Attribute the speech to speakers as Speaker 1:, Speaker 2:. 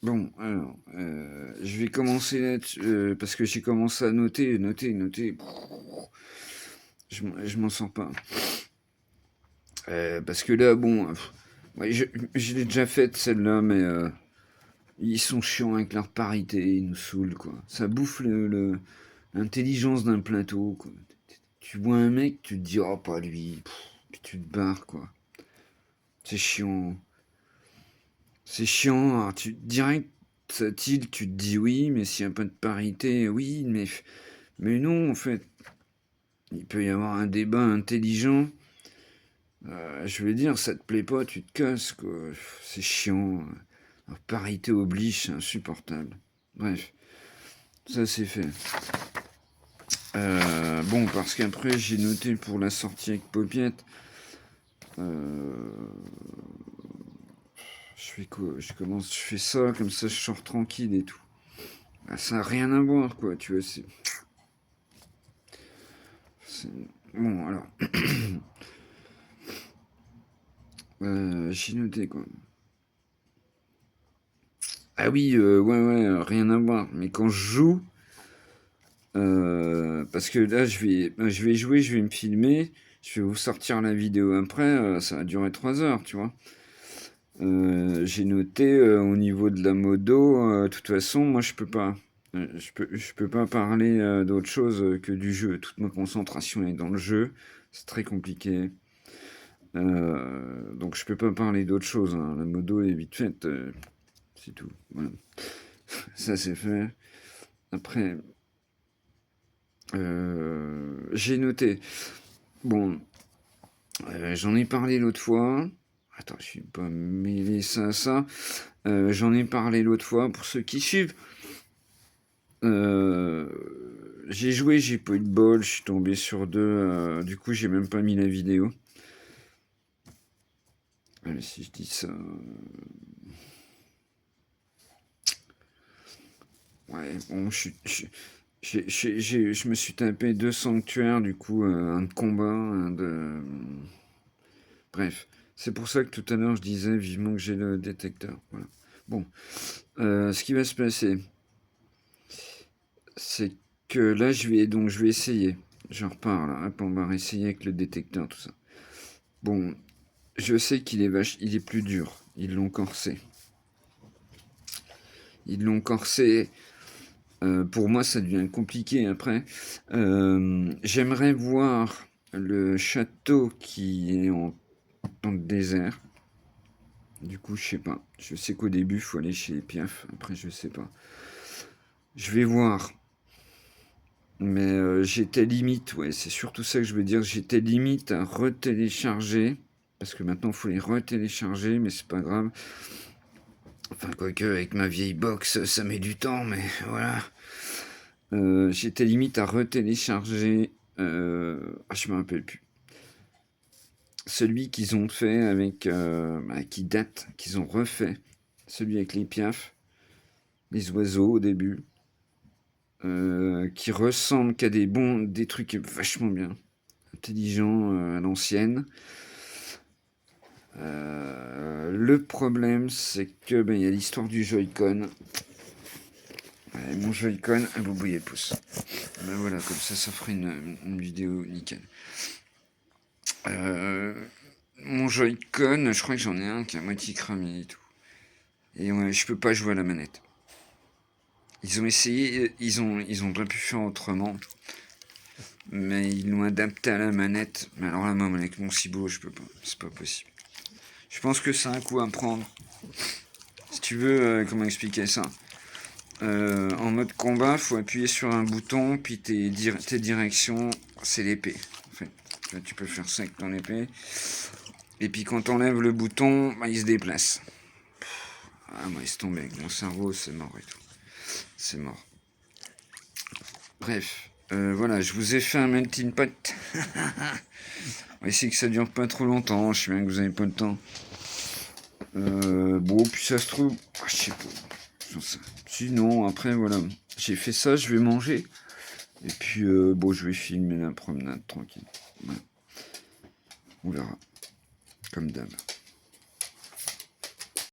Speaker 1: Bon, alors, je vais commencer là-dessus, parce que j'ai commencé à noter. Je m'en sors pas. Parce que là, bon, ouais, je l'ai déjà faite celle-là, mais ils sont chiants avec leur parité, ils nous saoulent, quoi. Ça bouffe l'intelligence d'un plateau, quoi. Tu vois un mec, tu te dis, oh, pas lui, puis tu te barres, quoi. C'est chiant. C'est chiant, alors tu direct, ça tilt, tu te dis oui, mais s'il n'y a pas de parité, oui, mais non, en fait. Il peut y avoir un débat intelligent. Je veux dire, ça te plaît pas, tu te casses, quoi. C'est chiant. Alors, parité oblige, c'est insupportable. Bref, ça c'est fait. Bon, parce qu'après, j'ai noté pour la sortie avec Popiette. Je fais quoi? Je fais ça, comme ça je sors tranquille et tout. Ah, ça n'a rien à voir, quoi, tu vois. Bon, alors. J'ai noté, quoi. Ah oui, ouais, rien à voir. Mais quand je joue, parce que là, je vais jouer, je vais me filmer, je vais vous sortir la vidéo après, ça va durer 3 heures, tu vois. J'ai noté au niveau de la modo, de toute façon, moi je peux pas. Je peux pas parler d'autre chose que du jeu. Toute ma concentration est dans le jeu. C'est très compliqué. Donc je peux pas parler d'autre chose, hein. La modo est vite faite. C'est tout. Voilà. Ça c'est fait. Après, j'ai noté. Bon, j'en ai parlé l'autre fois. Attends, je suis pas mêlé ça à ça. J'en ai parlé l'autre fois pour ceux qui suivent. Euh, j'ai joué, j'ai pas eu de bol, je suis tombé sur deux. Du coup, j'ai même pas mis la vidéo. Allez, si je dis ça. Ouais, bon, je me suis tapé 2 sanctuaires, du coup, un de combat, un de. Bref, c'est pour ça que tout à l'heure je disais vivement que j'ai le détecteur. Voilà. Bon, ce qui va se passer, c'est que là je vais essayer. Je repars là, hop, on va essayer avec le détecteur, tout ça. Bon, je sais qu'il est il est plus dur. Ils l'ont corsé. Ils l'ont corsé. Pour moi, ça devient compliqué après. J'aimerais voir le château qui est dans le désert. Du coup, je sais pas. Je sais qu'au début, il faut aller chez les Piaf. Après, je sais pas. Je vais voir. Mais j'étais limite, ouais, c'est surtout ça que je veux dire. J'étais limite à retélécharger. Parce que maintenant, il faut les retélécharger, mais c'est pas grave. Enfin, quoique, avec ma vieille box, ça met du temps, mais voilà. J'étais limite à retélécharger. Je me rappelle plus. Celui qu'ils ont fait avec. Qui date, qu'ils ont refait. Celui avec les piafs, les oiseaux au début. Qui ressemble qu'à des trucs vachement bien. Intelligents à l'ancienne. Le problème, c'est que il y a l'histoire du Joy-Con. Ouais, mon Joy-Con a boubouillé le pouce. Ben voilà, comme ça ferait une vidéo nickel. Mon Joy-Con, je crois que j'en ai un qui est à moitié cramé et tout. Et ouais, je peux pas jouer à la manette. Ils ont essayé, ils ont pas pu faire autrement. Mais ils l'ont adapté à la manette. Mais alors là, même avec mon cibo, je peux pas. C'est pas possible. Je pense que c'est un coup à prendre. Si tu veux, comment expliquer ça? En mode combat, faut appuyer sur un bouton, puis tes directions, c'est l'épée. En fait, tu peux faire ça avec ton épée. Et puis quand t'enlèves le bouton, bah, il se déplace. Ah, moi, il se tombe avec mon cerveau, c'est mort et tout. C'est mort. Bref, voilà, je vous ai fait un melting pot. On va essayer que ça dure pas trop longtemps. Je sais bien que vous avez pas le temps. Bon, puis ça se trouve, je sais pas. Sinon, après, voilà, j'ai fait ça, je vais manger. Et puis, bon, je vais filmer la promenade tranquille. Ouais. On verra, comme d'hab.